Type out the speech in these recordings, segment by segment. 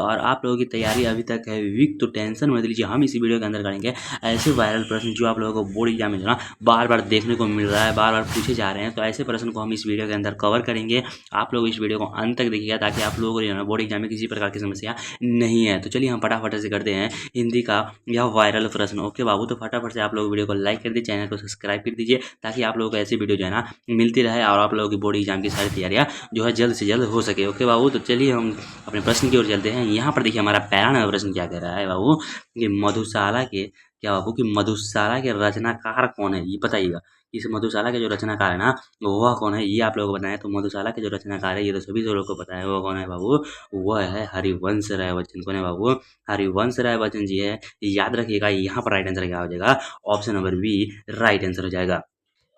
और आप लोगों की तैयारी अभी तक है वीक, तो टेंशन मत लीजिए, हम इसी वीडियो के अंदर करेंगे ऐसे वायरल प्रश्न जो आप लोगों को बोर्ड एग्जाम में जो ना बार बार देखने को मिल रहा है, बार बार पूछे जा रहे हैं। तो ऐसे प्रश्न को हम इस वीडियो के अंदर कवर करेंगे। आप लोग इस वीडियो को अंत तक देखिएगा ताकि आप लोगों को जो है ना बोर्ड एग्जाम में किसी प्रकार की समस्या नहीं है। तो चलिए हम फटाफट से करते हैं हिंदी का यह वायरल प्रश्न। ओके बाबू, तो फटाफट से आप लोग वीडियो को लाइक कर दीजिए, चैनल को सब्सक्राइब कर दीजिए ताकि आप लोगों को ऐसी वीडियो जो है ना मिलती रहे और आप लोगों की बोर्ड एग्जाम की सारी तैयारियाँ जो है जल्द से जल्द हो सके। ओके बाबू, तो चलिए हम अपने प्रश्न की ओर चलते हैं। यहाँ पर देखिए हमारा पहला नंबर प्रश्न क्या कह रहा है बाबू कि मधुशाला के क्या बाबू कि मधुशाला के रचनाकार कौन है, ये बताइएगा। इस मधुशाला के जो रचनाकार है ना वह कौन है, ये आप लोगों को बताएं। तो मधुशाला के जो रचनाकार है ये तो सभी लोगों को पता है, वो कौन है बाबू, वह है हरिवंश राय बच्चन। कौन है बाबू, हरिवंश राय बच्चन जी है। याद रखिएगा यहाँ पर राइट आंसर क्या हो जाएगा, option number B right answer हो जाएगा।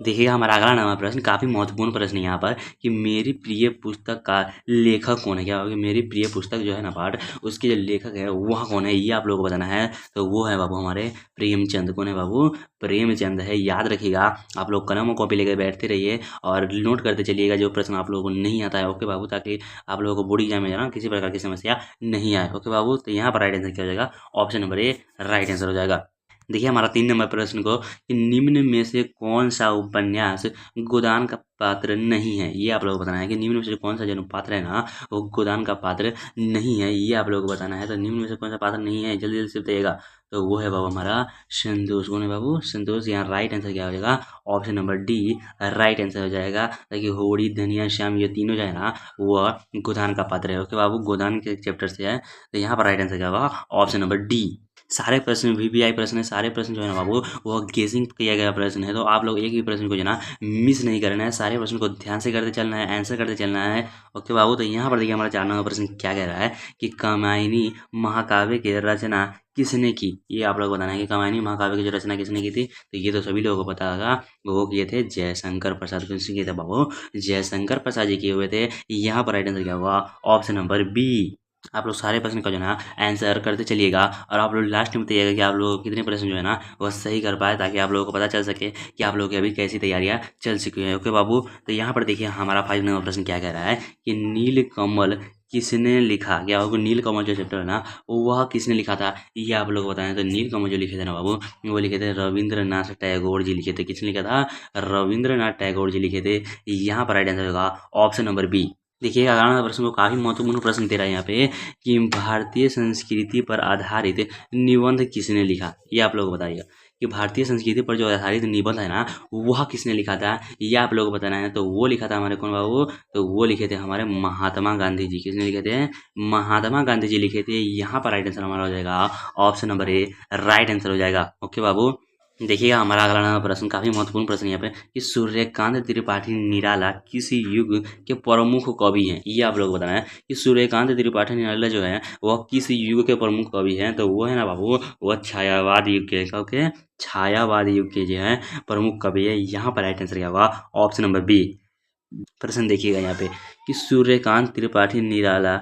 देखिएगा हमारा अगला नंबर प्रश्न काफ़ी महत्वपूर्ण प्रश्न है यहाँ पर कि मेरी प्रिय पुस्तक का लेखक कौन है। क्या होगा, मेरी प्रिय पुस्तक जो है ना पाठ, उसके जो लेखक है वह कौन है, ये आप लोगों को बताना है। तो वो है बाबू हमारे प्रेमचंद। कौन है बाबू, प्रेमचंद है। याद रखिएगा, आप लोग कलम और कॉपी लेकर बैठते रहिए और नोट करते चलिएगा जो प्रश्न आप लोगों को नहीं आता है। ओके बाबू, ताकि आप लोगों को बोर्ड एग्जाम में ना किसी प्रकार की समस्या नहीं आए। ओके बाबू, तो यहाँ पर राइट आंसर क्या हो जाएगा, option number A right answer हो जाएगा। देखिए हमारा 3 नंबर प्रश्न को कि निम्न में से कौन सा उपन्यास गोदान का पात्र नहीं है, ये आप लोगों को बताना है। कि निम्न में से कौन सा जो पात्र है ना वो गोदान का पात्र नहीं है, ये आप लोगों को बताना है। तो निम्न में से कौन सा पात्र नहीं है, जल्दी जल्दी से बताइएगा। तो वो है बाबू हमारा संतोष। कौन है बाबू, संतोष। यहाँ राइट आंसर क्या हो जाएगा, option number D right answer हो जाएगा। ताकि होड़ी धनिया श्याम ये तीनों जो है ना वह गोदान का पात्र है। ओके बाबू, गोदान के चैप्टर से है। तो यहाँ पर राइट आंसर क्या होगा, ऑप्शन नंबर डी। सारे प्रश्न वीवीआई प्रश्न है, सारे प्रश्न जो है ना बाबू वो गेसिंग किया गया प्रश्न है। तो आप लोग एक भी प्रश्न को जो है ना मिस नहीं करना है, सारे प्रश्न को ध्यान से करते चलना है, आंसर करते चलना है। ओके बाबू, तो यहाँ पर देखिए हमारा 4 नंबर प्रश्न क्या कह रहा है कि कामायनी महाकाव्य की रचना किसने की, ये आप लोग बताना है कि कामायनी महाकाव्य की जो रचना किसने की थी। तो ये तो सभी लोगों को पता होगा, वो किए थे जयशंकर प्रसाद। किसने किए थे बाबू, जयशंकर प्रसाद जी किए हुए थे। यहाँ पर राइट आंसर क्या होगा, ऑप्शन नंबर बी। आप लोग सारे प्रश्न का जो है ना आंसर करते चलिएगा और आप लोग लास्ट में बताइएगा कि आप लोग कितने प्रश्न जो है ना वह सही कर पाए, ताकि आप लोगों को पता चल सके कि आप लोगों की अभी कैसी तैयारियां चल चुकी हैं। ओके बाबू, तो यहाँ पर देखिए हमारा 5 नंबर प्रश्न क्या कह रहा है कि नीलकमल किसने लिखा। क्या बाबू, नीलकमल जो चैप्टर है ना वह किसने लिखा था, ये आप लोग बताएं। तो नीलकमल जो लिखे थे ना बाबू वो लिखे थे रविंद्रनाथ टैगोर जी लिखे थे। किसने लिखा था, रविंद्रनाथ टैगोर जी लिखे थे। यहाँ पर राइट आंसर होगा ऑप्शन नंबर बी। देखिए अगला प्रश्न को काफ़ी महत्वपूर्ण प्रश्न दे रहा है यहाँ पे कि भारतीय संस्कृति पर आधारित निबंध किसने लिखा, ये आप लोग बताइएगा। कि भारतीय संस्कृति पर जो आधारित निबंध है ना वह किसने लिखा था, ये आप लोग बताना है। तो वो लिखा था हमारे कौन बाबू, तो वो लिखे थे हमारे महात्मा गांधी जी। किसने लिखे थे, महात्मा गांधी जी लिखे थे। यहाँ पर राइट आंसर हमारा हो जाएगा option number A right answer हो जाएगा। ओके बाबू, देखिएगा हमारा अगला प्रश्न काफ़ी महत्वपूर्ण प्रश्न है यहाँ पे कि सूर्यकांत त्रिपाठी निराला किस युग के प्रमुख कवि हैं, ये आप लोग बताना है। कि सूर्यकांत त्रिपाठी निराला जो है वह किस युग के प्रमुख कवि हैं। तो वो है ना बाबू वह छायावाद युग के, ओके छायावाद युग के जो है प्रमुख कवि है। यहाँ पर राइट आंसर क्या होगा, ऑप्शन नंबर बी। प्रश्न देखिएगा यहाँ पे कि सूर्यकांत त्रिपाठी निराला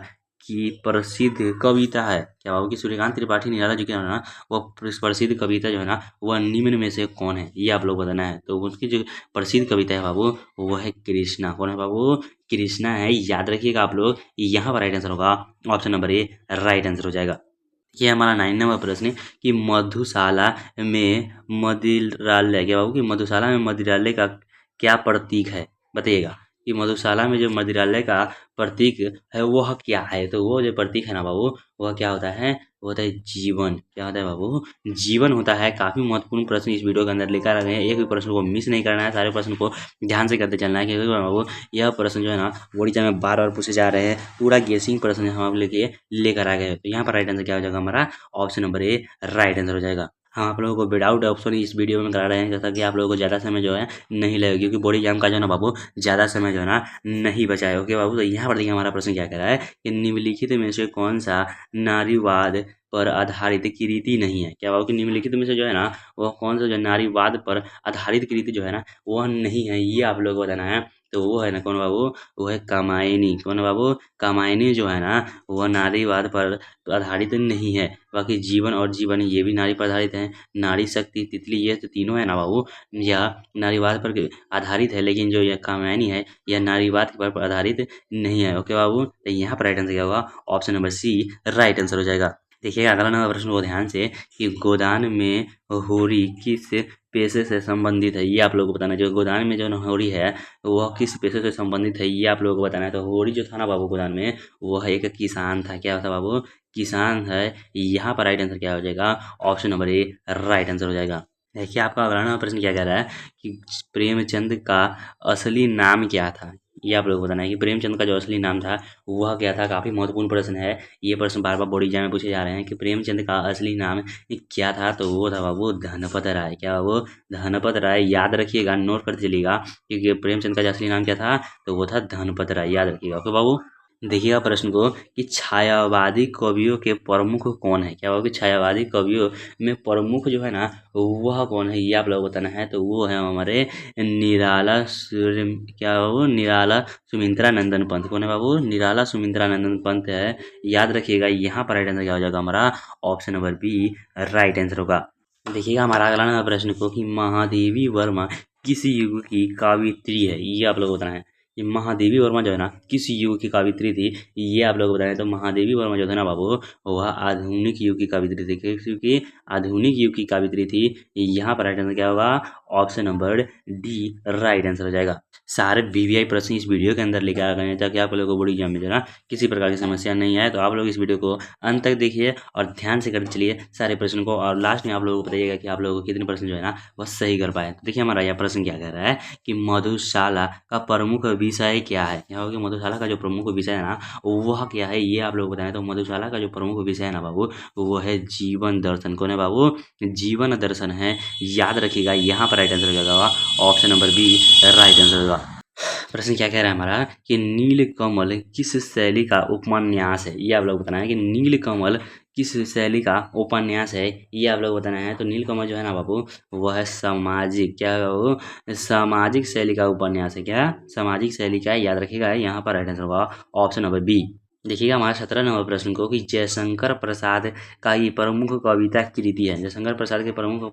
की प्रसिद्ध कविता है। क्या बाबू, कि सूर्यकांत त्रिपाठी निराला जो क्या है ना वो प्रसिद्ध कविता जो है ना वह निम्न में से कौन है, ये आप लोग बताना है। तो उसकी जो प्रसिद्ध कविता है बाबू वो है कृष्णा। कौन है बाबू, कृष्णा है। याद रखिएगा आप लोग, यहाँ पर राइट आंसर होगा option number A right answer हो जाएगा। ये हमारा 9 नंबर प्रश्न है कि मधुशाला में मदिरालय। क्या बाबू, कि मधुशाला में मदिरालय का क्या प्रतीक है, बताइएगा। कि मधुशाला में जो मदिरालय का प्रतीक है वह क्या है। तो वो जो प्रतीक है ना बाबू वह क्या होता है, वो होता है जीवन। क्या होता है बाबू, जीवन होता है। काफ़ी महत्वपूर्ण प्रश्न इस वीडियो के अंदर लेकर आ गए हैं, एक भी प्रश्न को मिस नहीं करना है, सारे प्रश्न को ध्यान से करते चलना है। क्योंकि बाबू यह प्रश्न जो है ना बोर्ड एग्जाम में बार बार पूछे जा रहे हैं, पूरा गेसिंग प्रश्न हम लेकर आ गए हैं। तो यहाँ पर राइट आंसर क्या हो जाएगा हमारा, option number A right answer हो जाएगा। हम आप लोगों को विदाउट ऑप्शन इस वीडियो में करा रहे हैं ताकि आप लोगों को ज़्यादा समय जो है नहीं लगेगा, क्योंकि बोर्ड एग्जाम का जो है ना बाबू ज़्यादा समय जो है ना नहीं बचा है। ओके बाबू, तो यहाँ पर देखिए हमारा प्रश्न क्या कह रहा है कि निम्नलिखित में से कौन सा नारीवाद पर आधारित कृति नहीं है। क्या बाबू, कि निम्नलिखित में से जो है ना वह कौन सा जो नारीवाद पर आधारित कृति जो है ना वह नहीं है, ये आप लोग को बताना है। तो वो है ना कौन बाबू, वो है कामायनी। कौन है बाबू, कामायनी जो है ना वह नारीवाद पर आधारित नहीं है, बाकी जीवन और जीवन ये भी नारी पर आधारित है। नारी शक्ति, तितली, ये तो तीनों है ना बाबू, यह नारीवाद पर आधारित है, लेकिन जो यह कामायनी है यह नारीवाद पर आधारित नहीं है। ओके बाबू, तो यहाँ पर राइट आंसर क्या होगा, option number C right answer हो जाएगा। देखिएगा अगला नंबर प्रश्न को ध्यान से कि गोदान में होरी किस पेशे से संबंधित है, ये आप लोगों को बताना है। जो गोदान में जो होरी है वह किस पेशे से संबंधित है, ये आप लोगों को बताना है। तो होरी जो था ना बाबू गोदान में, वह एक किसान था। क्या था बाबू, किसान है। यहाँ पर राइट आंसर क्या हो जाएगा, option number A right answer हो जाएगा। देखिए आपका अगला नंबर प्रश्न क्या कह रहा है कि प्रेमचंद का असली नाम क्या था, ये आप लोग को बताना है कि प्रेमचंद का जो असली नाम था वह क्या था। काफ़ी महत्वपूर्ण प्रश्न है, ये प्रश्न बार बार बोर्ड एग्जाम में पूछे जा रहे हैं कि प्रेमचंद का असली नाम क्या था। तो वो था बाबू धनपत राय। क्या वो, धनपत राय। याद रखिएगा, नोट कर चलिएगा, क्योंकि प्रेमचंद का जो असली नाम क्या था, तो वो था धनपत राय। याद रखिएगा। ओके बाबू, देखिएगा प्रश्न को कि छायावादी कवियों के प्रमुख कौन है। क्या होगा कि छायावादी कवियों में प्रमुख जो है ना वह कौन है, ये आप लोगों को बताना है। तो वो है हमारे निराला क्या बाबू, निराला सुमित्रा नंदन पंत। कौन है बाबू, निराला सुमित्रा नंदन पंत है। याद रखिएगा, यहाँ पर राइट आंसर क्या हो जाएगा हमारा, option number B right answer होगा। देखिएगा हमारा अगला नंबर प्रश्न को कि महादेवी वर्मा किस युग की कावित्री है, ये आप लोग को बताना है। ये महादेवी वर्मा जो है ना किस युग की कावित्री थी, ये आप लोग बताएं। तो महादेवी वर्मा जो है ना बाबू, वह आधुनिक युग की कावित्री थी, क्योंकि आधुनिक युग की कावित्री थी। यहाँ पर राइट आंसर क्या होगा, option number D right answer हो जाएगा। सारे वीवीआई प्रश्न इस वीडियो के अंदर लेकर आ गए हैं, ताकि आप लोगों को बोर्ड एग्जाम में जो है ना किसी प्रकार की समस्या नहीं आए। तो आप लोग इस वीडियो को अंत तक देखिए और ध्यान से करते चलिए सारे प्रश्न को, और लास्ट में आप लोगों को बताइएगा कि आप लोगों को कितने प्रश्न जो है ना वह सही कर पाए। तो देखिए हमारा यह प्रश्न क्या कह रहा है कि मधुशाला का प्रमुख विषय क्या है। क्या होगा, मधुशाला का जो प्रमुख विषय है ना वह क्या है, ये आप लोग बताएं। तो मधुशाला का जो प्रमुख विषय है ना बाबू, वो है जीवन दर्शन। कौन है बाबू, जीवन दर्शन है। याद रखिएगा, यहाँ पर राइट आंसर हो जाएगा option number B right answer होगा। प्रश्न क्या कह रहा है हमारा कि नीलकमल किस शैली का उपन्यास है, ये आप लोग बताना है कि नीलकमल किस शैली का उपन्यास है, ये आप लोग बताना है। तो नीलकमल जो है ना बाबू, वह है सामाजिक, क्या है वो, सामाजिक शैली का उपन्यास है। क्या, सामाजिक शैली का है। याद रखिएगा, यहाँ पर राइट आंसर होगा ऑप्शन नंबर बी। देखिएगा हमारा 17 नंबर प्रश्न को कि जयशंकर प्रसाद का ये प्रमुख कविता कृति है। जयशंकर प्रसाद के प्रमुख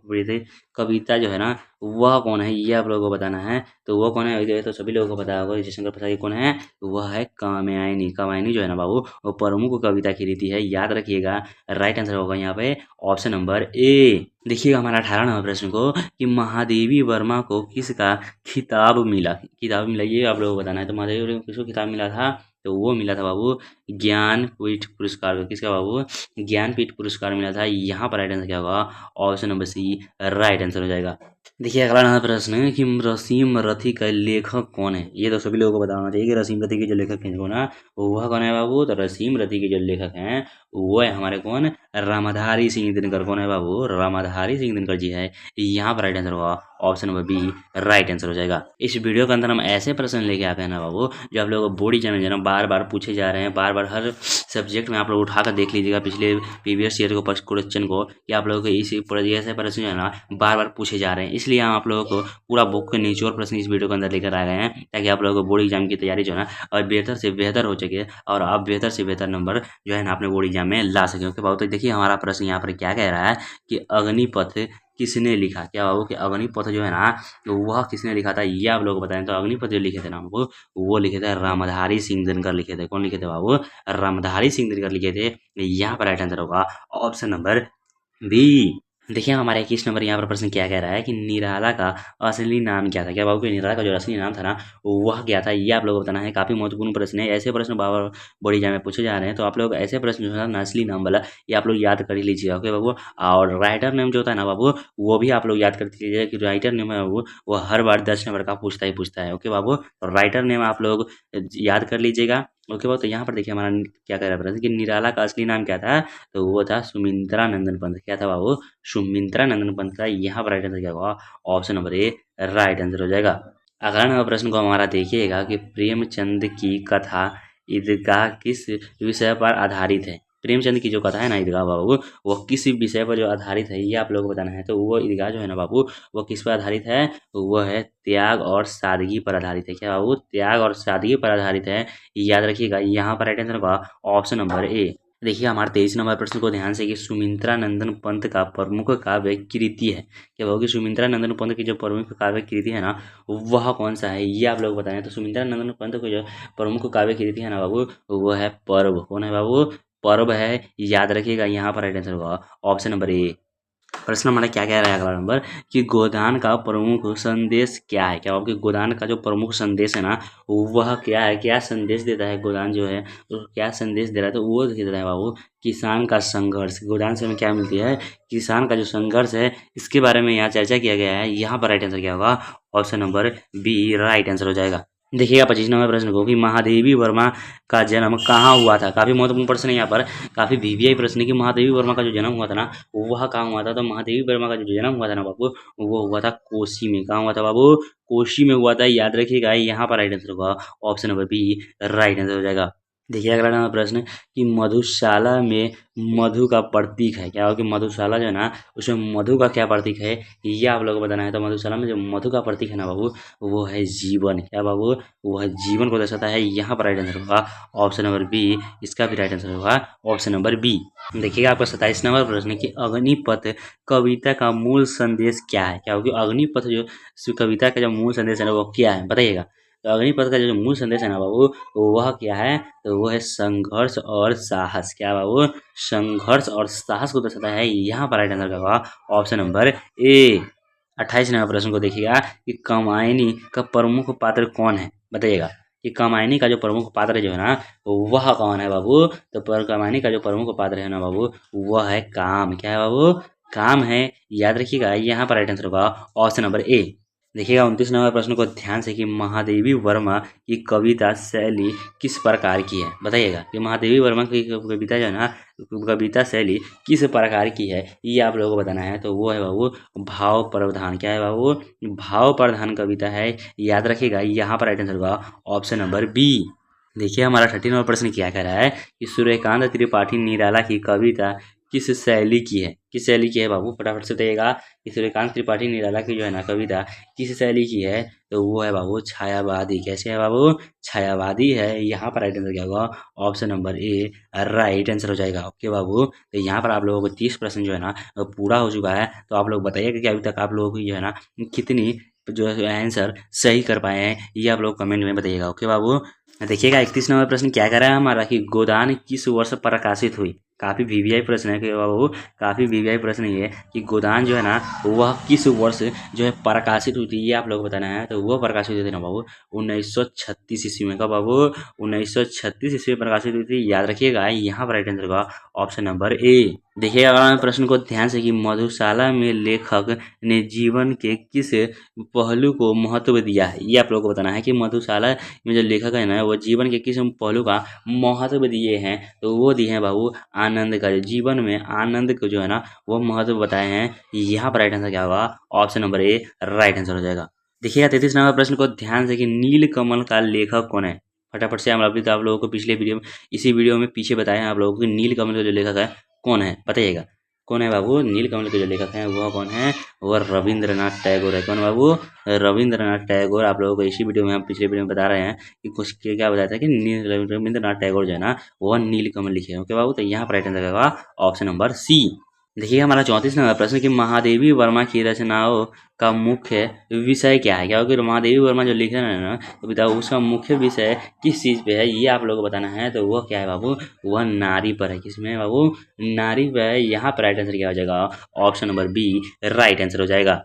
कविता जो है ना वह कौन है, ये आप लोगों को बताना है। तो वो कौन है, ये तो सभी लोगों को पता होगा। जयशंकर प्रसाद की कौन है, वह है कात्यायनी। कात्यायनी जो है ना बाबू, वो प्रमुख कविता कृति है। याद रखिएगा, राइट आंसर होगा यहाँ पे ऑप्शन नंबर ए। देखिएगा हमारा 18 नंबर प्रश्न को कि महादेवी वर्मा को किसका खिताब मिला, किताब मिला, ये आप लोगों को बताना है। तो महादेवी वर्मा को किसको खिताब मिला था, तो वो मिला था बाबू ज्ञानपीठ पुरस्कार को। किसका बाबू, ज्ञानपीठ पुरस्कार मिला था। यहाँ पर राइट आंसर क्या होगा, option number C right answer हो जाएगा। देखिए अगला नंबर प्रश्न है कि रसीम रथी का लेखक कौन है। ये तो सभी लोगों को बताना चाहिए कि रसीम रथी के जो लेखक हैं कौन है, वह कौन है बाबू। तो रसीम रथी के जो लेखक हैं वो है हमारे कौन, रामधारी सिंह दिनकर। कौन है बाबू, रामधारी सिंह दिनकर जी है। यहाँ पर राइट आंसर होगा option number B right answer हो जाएगा। इस वीडियो के अंदर हम ऐसे प्रश्न लेके आते हैं ना बाबू, जो आप लोगों को बोर्ड एग्जाम में जो है ना बार बार पूछे जा रहे हैं। बार बार हर सब्जेक्ट में आप लोग उठाकर देख लीजिएगा पिछले प्रीवियस ईयर को क्वेश्चन को, कि आप लोगों को इसी ऐसे प्रश्न जो है ना बार बार पूछे जा रहे हैं। इसलिए हम आप लोगों को पूरा बुक के निचोड़ प्रश्न इस वीडियो के अंदर लेकर आ गए हैं, ताकि आप लोगों को बोर्ड एग्जाम की तैयारी जो है ना और बेहतर से बेहतर हो सके, और आप बेहतर से बेहतर नंबर जो है ना अपने बोर्ड एग्जाम में ला सकें। ओके बाबू, तो देखिए हमारा प्रश्न यहाँ पर क्या कह रहा है कि अग्निपथ किसने लिखा। क्या बाबू कि अग्निपथ जो है ना वह किसने लिखा था, ये आप लोग बताएं। तो अग्निपथ जो लिखे थे ना वो लिखे थे रामधारी सिंह दिनकर लिखे थे। कौन लिखे थे बाबू, रामधारी सिंह दिनकर लिखे थे। यहाँ पर राइट आंसर होगा ऑप्शन नंबर बी। देखिए हमारा 21 नंबर यहाँ पर प्रश्न क्या कह रहा है कि निराला का असली नाम क्या था। क्या बाबू कि निराला का जो असली नाम था ना वह क्या था, ये आप लोग को बताना है। काफी महत्वपूर्ण प्रश्न है, ऐसे प्रश्न बार बार बोर्ड एग्जाम में पूछे जा रहे हैं। तो आप लोग ऐसे प्रश्न जो है ना असली नाम वाला ये आप लोग याद कर ही लीजिएगा। ओके बाबू, और राइटर नेम जो होता है ना बाबू, वो भी आप लोग याद कर लीजिएगा कि राइटर नेम है वो हर बार 10 नंबर का पूछता है। ओके बाबू, तो राइटर नेम आप लोग याद कर लीजिएगा। ओके बाबू, तो यहाँ पर देखिए हमारा क्या कह रहा है प्रश्न कि निराला का असली नाम क्या था, तो वो था सुमित्रा नंदन पंत। क्या था बाबू, सुमित्रा नंदन पंत का। यहाँ पर राइट आंसर क्या होगा, option number A right answer हो जाएगा। अगला नंबर प्रश्न को हमारा देखिएगा कि प्रेमचंद की कथा ईदगाह किस विषय पर आधारित है। प्रेमचंद की जो कथा है ना ईदगाह बाबू, वो किस विषय पर जो आधारित है ये आप लोगों को बताना है। तो वो ईदगाह जो है ना बाबू, वो किस पर आधारित है, वो है त्याग और सादगी पर आधारित है। क्या बाबू, त्याग और सादगी पर आधारित है। याद रखिएगा, यहाँ पर राइट आंसर होगा ऑप्शन नंबर ए। देखिए हमारे 23 नंबर प्रश्न को ध्यान से कि सुमित्रा नंदन पंत का प्रमुख काव्य कृति है। क्या होगी, सुमित्रा नंदन पंत की जो प्रमुख काव्य कृति है ना वह कौन सा है, ये आप लोग बताएं। तो सुमित्रा नंदन पंत को जो प्रमुख काव्य कृति है ना बाबू, वो है पर्व। कौन है बाबू, पर्व है। याद रखिएगा, यहाँ पर राइट आंसर होगा ऑप्शन नंबर ए। प्रश्न हमारा क्या कह रहा है अगला नंबर कि गोदान का प्रमुख संदेश क्या है। क्या होगा कि गोदान का जो प्रमुख संदेश है ना वह क्या है, क्या संदेश देता है गोदान जो है, तो क्या संदेश दे रहा है, तो वो दे रहा है बाबू किसान का संघर्ष। गोदान से हमें क्या मिलती है, किसान का जो संघर्ष है, इसके बारे में यहाँ चर्चा किया गया है। यहाँ पर राइट आंसर क्या होगा, option number B right answer हो जाएगा। देखिएगा 25 नंबर प्रश्न को कि महादेवी वर्मा का जन्म कहाँ हुआ था। काफ़ी महत्वपूर्ण प्रश्न है यहाँ पर, काफ़ी वीवीआई प्रश्न है कि महादेवी वर्मा का जो जन्म हुआ था ना वह कहाँ हुआ था। तो महादेवी वर्मा का जो जन्म हुआ था ना बाबू, वो हुआ था कोसी में। कहाँ हुआ था बाबू, कोसी में हुआ था। याद रखिएगा, यहाँ पर राइट आंसर होगा option number B right answer हो जाएगा। देखिए अगला नंबर प्रश्न कि मधुशाला में मधु का प्रतीक है। क्या होगा कि मधुशाला जो है ना उसमें मधु का क्या प्रतीक है, ये आप लोगों को बताना है। तो मधुशाला में जो मधु का प्रतीक है ना बाबू, वो है जीवन। क्या बाबू, वो है जीवन को दर्शाता है। यहाँ पर राइट आंसर होगा ऑप्शन नंबर बी। इसका भी राइट आंसर होगा ऑप्शन नंबर बी। देखिएगा आपका 27 नंबर प्रश्न कि अग्निपथ कविता का मूल संदेश क्या है। क्या होगा, अग्निपथ जो कविता का जो मूल संदेश है ना वो क्या है, बताइएगा। तो अग्निपथ का जो मूल संदेश है ना बाबू, वह क्या है, तो वो है संघर्ष और साहस। क्या बाबू, संघर्ष और साहस को दर्शाता है। यहाँ पर राइट आंसर का होगा ऑप्शन नंबर ए। 28 नंबर प्रश्न को देखिएगा कि कामायनी का प्रमुख पात्र कौन है, बताइएगा कि कामायनी का जो प्रमुख पात्र जो है ना वह कौन है बाबू। तो कामायनी का जो प्रमुख पात्र है ना बाबू, वह है काम। क्या है बाबू, काम है। याद रखिएगा, यहाँ पर राइट आंसर होगा ऑप्शन नंबर ए। देखिएगा 29 नंबर प्रश्न को ध्यान से कि महादेवी वर्मा की कविता शैली किस प्रकार की है, बताइएगा कि महादेवी वर्मा की कविता जो है ना कविता शैली किस प्रकार की है, ये आप लोगों को बताना है। तो वो है बाबू भाव प्रधान। क्या है बाबू, भाव प्रधान कविता है। याद रखिएगा, यहाँ पर राइट आंसर होगा ऑप्शन नंबर बी। देखिए हमारा 30 नंबर प्रश्न क्या कह रहा है कि सूर्यकांत त्रिपाठी निराला की कविता किस शैली की है। किस शैली की है बाबू, फटाफट से बताइएगा कि सूर्यकांत त्रिपाठी निराला की जो है ना कविता किस शैली की है। तो वो है बाबू छायावादी। कैसे है बाबू, छायावादी है। यहाँ पर राइट आंसर क्या होगा, option number A right answer हो जाएगा। ओके बाबू, तो यहाँ पर आप लोगों को 30 प्रश्न जो है ना पूरा हो चुका है। तो आप लोग बताइएगा कि अभी तक आप लोगों की जो है ना कितनी जो आंसर सही कर पाए हैं, ये आप लोग कमेंट में बताइएगा। ओके बाबू, देखिएगा 31 नंबर प्रश्न क्या कह रहा है हमारा कि गोदान किस वर्ष प्रकाशित हुई। काफ़ी वीवीआई प्रश्न है कि बाबू, काफ़ी वीवीआई प्रश्न ये है कि गोदान जो है ना वह किस वर्ष जो है प्रकाशित हुई थी, ये आप लोग को बताना है। तो वह प्रकाशित हुई थी ना बाबू 1936 ईस्वी में। का बाबू 1936 ईस्वी में प्रकाशित हुई थी। याद रखिएगा, यहाँ पर राइट आंसर का ऑप्शन नंबर ए। देखिएगा अगला प्रश्न को ध्यान से कि मधुशाला में लेखक ने जीवन के किस पहलू को महत्व दिया है, ये आप लोगों को बताना है कि मधुशाला में जो लेखक है ना वो जीवन के किस पहलू का महत्व दिए हैं। तो वो दिए हैं बाबू आनंद का, जो जीवन में आनंद को जो है ना वो महत्व बताए हैं। यहाँ पर राइट आंसर क्या होगा, option number A right answer हो जाएगा। देखिएगा 33 नंबर प्रश्न को ध्यान से कि नीलकमल का लेखक कौन है। फटाफट से हम अभी तो आप लोगों को पिछले वीडियो में इसी वीडियो में पीछे बताए हैं आप लोगों को नीलकमल का जो लेखक है कौन है, बताइएगा कौन है बाबू। नीलकमल के जो लेखक हैं वह कौन है, वह रविंद्रनाथ टैगोर है। कौन बाबू, रविंद्रनाथ टैगोर। आप लोगों को इसी वीडियो में हम पिछले वीडियो में बता रहे हैं कि कुछ क्या बताया था कि रविंद्रनाथ टैगोर जो है ना वह नीलकमल लिखे हैं। ओके बाबू, तो यहाँ पर राइट आंसर होगा ऑप्शन नंबर सी। देखिए हमारा 34 नंबर प्रश्न कि महादेवी वर्मा की रचनाओं का मुख्य विषय क्या है। क्या होगा, महादेवी वर्मा जो लिखे हैं ना कविता उसका मुख्य विषय किस चीज़ पे है, ये आप लोगों को बताना है। तो वह क्या है बाबू, वह नारी पर है। किसमें बाबू, नारी पर है। यहाँ पर राइट आंसर क्या हो जाएगा, option number B right answer हो जाएगा।